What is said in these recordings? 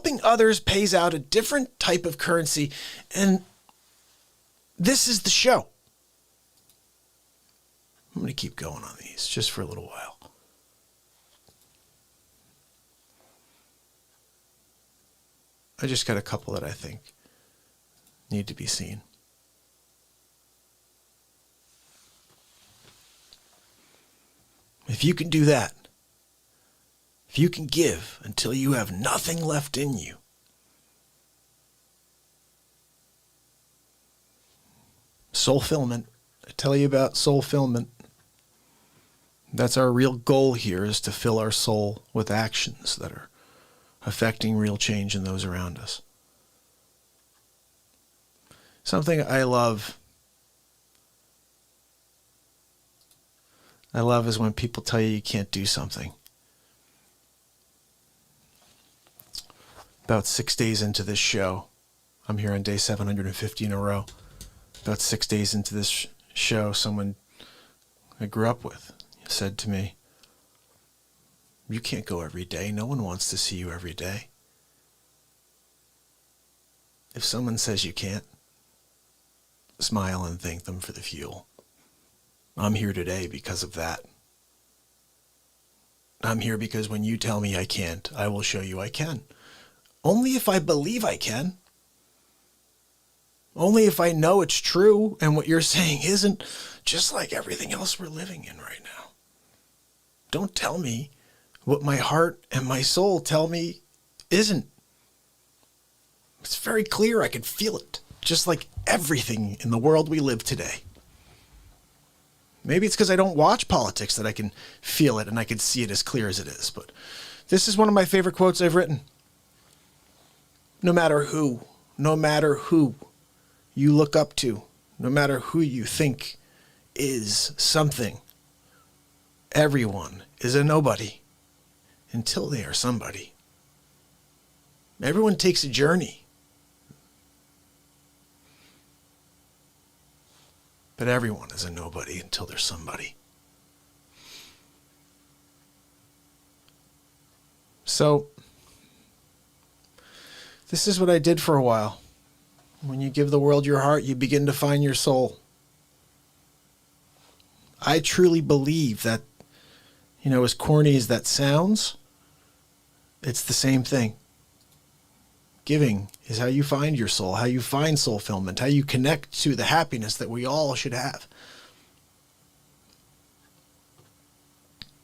helping others pays out a different type of currency, and this is the show. I'm going to keep going on these just for a little while. I just got a couple that I think need to be seen. If you can do that, if you can give until you have nothing left in you, soul filament, I tell you about soul filament. That's our real goal here, is to fill our soul with actions that are affecting real change in those around us. Something I love is when people tell you you can't do something. About 6 days into this show, I'm here on day 750 in a row. About 6 days into this show, someone I grew up with said to me, "You can't go every day. No one wants to see you every day." If someone says you can't, smile and thank them for the fuel. I'm here today because of that. I'm here because when you tell me I can't, I will show you I can. Only if I believe I can. Only if I know it's true and what you're saying isn't, just like everything else we're living in right now. Don't tell me what my heart and my soul tell me isn't. It's very clear. I can feel it, just like everything in the world we live today. Maybe it's because I don't watch politics that I can feel it and I can see it as clear as it is. But this is one of my favorite quotes I've written. No matter who you look up to, no matter who you think is something, everyone is a nobody until they are somebody. Everyone takes a journey. But everyone is a nobody until they're somebody. So, this is what I did for a while. When you give the world your heart, you begin to find your soul. I truly believe that, as corny as that sounds, it's the same thing. Giving is how you find your soul, how you find soul fulfillment, how you connect to the happiness that we all should have.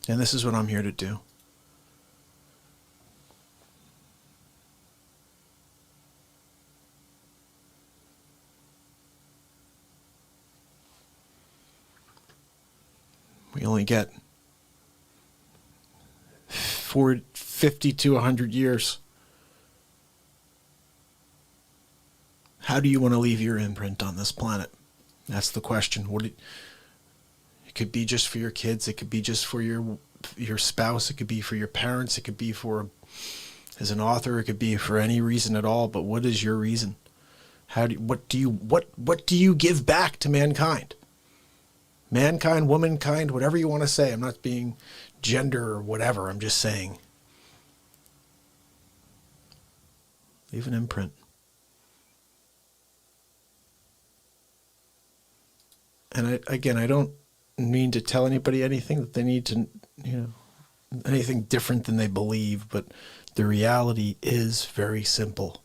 And this is what I'm here to do. We only get 50 to 100 years. How do you want to leave your imprint on this planet? That's the question. It could be just for your kids. It could be just for your spouse. It could be for your parents. It could be for, as an author, it could be for any reason at all. But what is your reason? What do you give back to mankind? Mankind, womankind, whatever you want to say. I'm not being gender or whatever. I'm just saying, leave an imprint. And I don't mean to tell anybody anything that they need to, anything different than they believe, but the reality is very simple.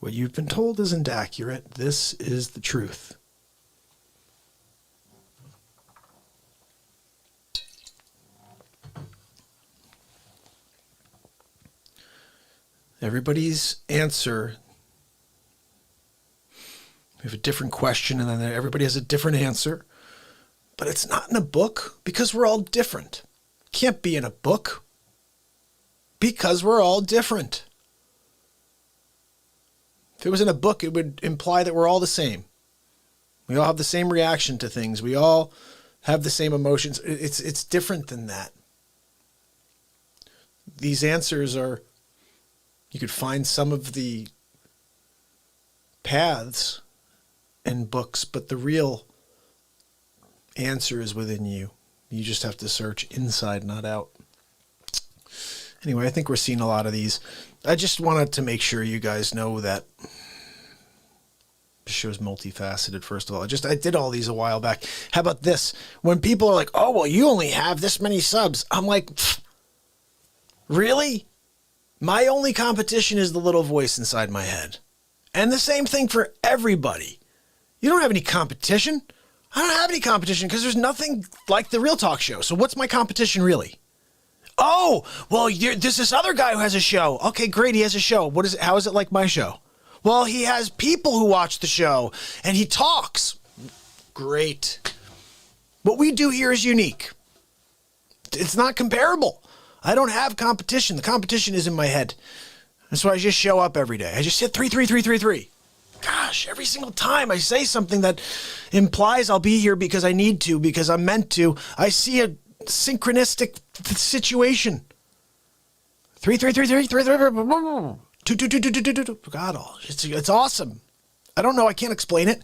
What you've been told isn't accurate. This is the truth. Everybody's answer, we have a different question, and then everybody has a different answer. But it's not in a book because we're all different. It can't be in a book because we're all different. If it was in a book, it would imply that we're all the same. We all have the same reaction to things. We all have the same emotions. It's different than that. These answers are, you could find some of the paths in books, but the real answer is within you. You just have to search inside, not out. Anyway, I think we're seeing a lot of these. I just wanted to make sure you guys know that the show's multifaceted, first of all. I did all these a while back. How about this? When people are like, oh, well, you only have this many subs. I'm like, really? My only competition is the little voice inside my head. And the same thing for everybody. You don't have any competition. I don't have any competition because there's nothing like the Real Talk show. So what's my competition really? Oh, well, there's this other guy who has a show. Okay, great. He has a show. How is it like my show? Well, he has people who watch the show and he talks. Great. What we do here is unique. It's not comparable. I don't have competition. The competition is in my head. That's why I just show up every day. I just hit 33333. Gosh, every single time I say something that implies I'll be here because I need to, because I'm meant to, I see a synchronistic situation. 33333. God, it's awesome. I don't know. I can't explain it.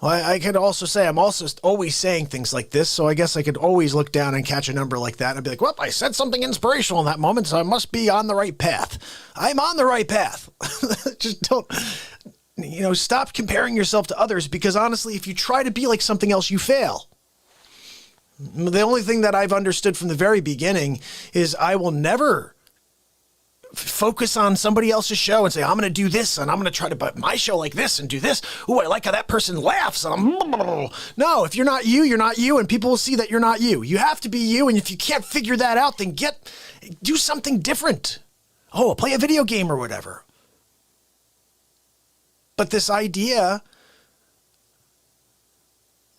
Well, I could also say I'm also always saying things like this, so I guess I could always look down and catch a number like that and be like, well, I said something inspirational in that moment, so I must be on the right path. I'm on the right path. Just don't, stop comparing yourself to others, because honestly, if you try to be like something else, you fail. The only thing that I've understood from the very beginning is I will never focus on somebody else's show and say, I'm going to do this and I'm going to try to put my show like this and do this. Ooh, I like how that person laughs. No, if you're not you, you're not you, and people will see that you're not you. You have to be you, and if you can't figure that out, then do something different. Oh, play a video game or whatever. But this idea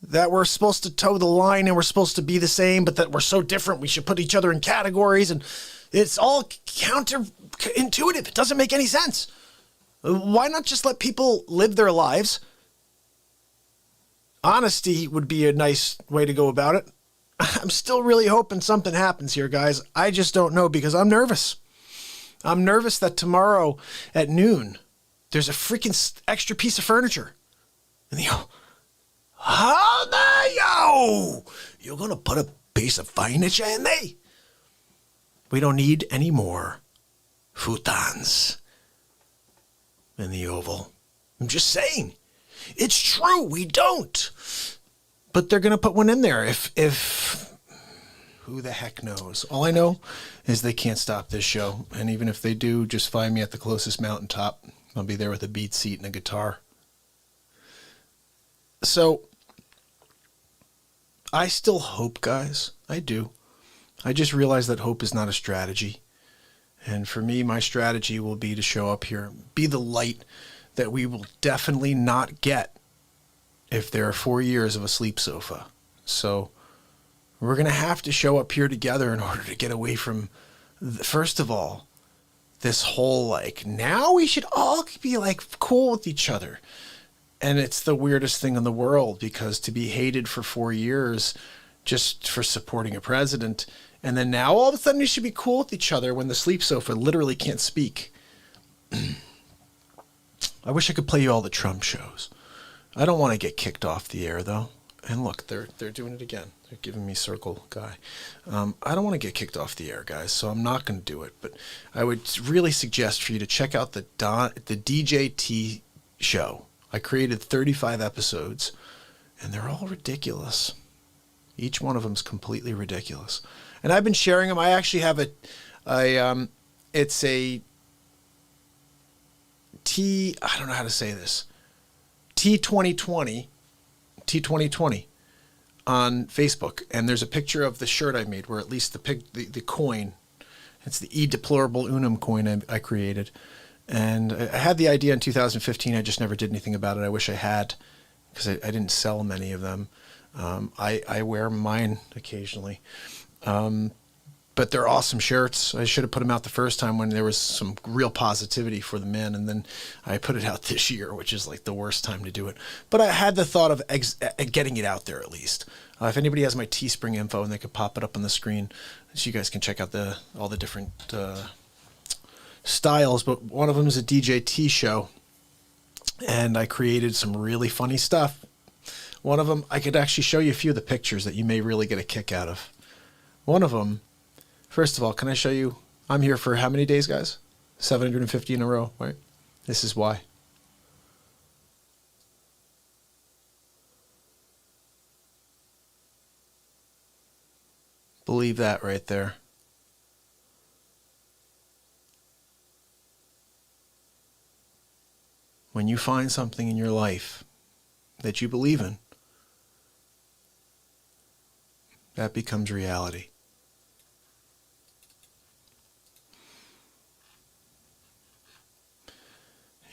that we're supposed to toe the line and we're supposed to be the same, but that we're so different, we should put each other in categories, and it's all counterintuitive. It doesn't make any sense. Why not just let people live their lives? Honesty would be a nice way to go about it. I'm still really hoping something happens here, guys. I just don't know, because I'm nervous. I'm nervous that tomorrow at noon, there's a freaking extra piece of furniture. And they go, how dare you? You're going to put a piece of furniture in there? We don't need any more futons in the Oval. I'm just saying. It's true, we don't. But they're going to put one in there if who the heck knows. All I know is they can't stop this show. And even if they do, just find me at the closest mountaintop. I'll be there with a beat seat and a guitar. So I still hope, guys. I do. I just realized that hope is not a strategy. And for me, my strategy will be to show up here, be the light that we will definitely not get if there are 4 years of a sleep sofa. So we're going to have to show up here together in order to get away from, first of all, this whole now we should all be cool with each other. And it's the weirdest thing in the world, because to be hated for 4 years just for supporting a president, and then now all of a sudden you should be cool with each other when the sleep sofa literally can't speak. I wish I could play you all the Trump shows. I don't want to get kicked off the air, though. And look, they're doing it again. They're giving me circle guy. I don't want to get kicked off the air, guys, so I'm not going to do it. But I would really suggest for you to check out the DJT show. I created 35 episodes, and they're all ridiculous. Each one of them is completely ridiculous. And I've been sharing them. I actually have it's a I don't know how to say this, T2020 on Facebook. And there's a picture of the shirt I made, where at least the coin, it's the E deplorable unum coin I created. And I had the idea in 2015. I just never did anything about it. I wish I had, because I didn't sell many of them. I wear mine occasionally. But they're awesome shirts. I should have put them out the first time when there was some real positivity for the men. And then I put it out this year, which is the worst time to do it. But I had the thought of getting it out there at least. If anybody has my Teespring info, and they could pop it up on the screen, so you guys can check out all the different styles. But one of them is a DJT show. And I created some really funny stuff. One of them, I could actually show you a few of the pictures that you may really get a kick out of. One of them, first of all, can I show you I'm here for how many days, guys? 750 in a row, right? This is why. Believe that right there. When you find something in your life that you believe in, that becomes reality.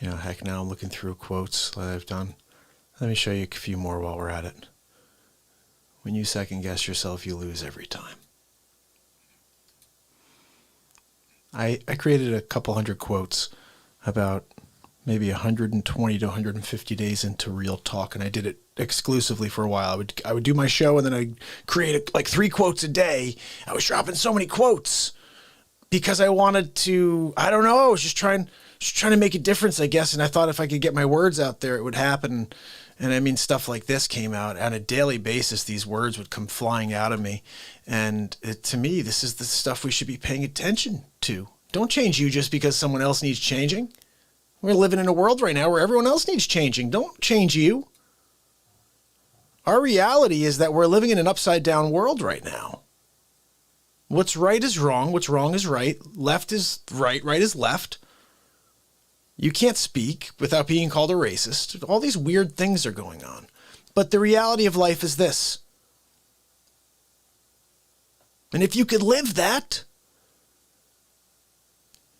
You know, heck, now I'm looking through quotes that I've done. Let me show you a few more while we're at it. When you second guess yourself, you lose every time. I created a couple hundred quotes about maybe 120 to 150 days into Real Talk, and I did it exclusively for a while. I would do my show, and then I'd create like 3 quotes a day. I was dropping so many quotes because I wanted to, I don't know, I was just trying to make a difference, I guess, and I thought if I could get my words out there, it would happen. And I mean, stuff like this came out on a daily basis. These words would come flying out of me. And to me, this is the stuff we should be paying attention to. Don't change you just because someone else needs changing. We're living in a world right now where everyone else needs changing. Don't change you. Our reality is that we're living in an upside down world right now. What's right is wrong. What's wrong is right. Left is right. Right is left. You can't speak without being called a racist. All these weird things are going on. But the reality of life is this. And if you could live that,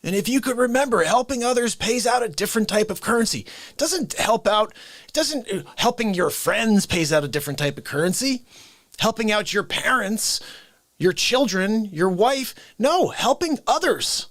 and if you could remember, helping others pays out a different type of currency. Helping your friends pays out a different type of currency. Helping out your parents, your children, your wife. No, helping others.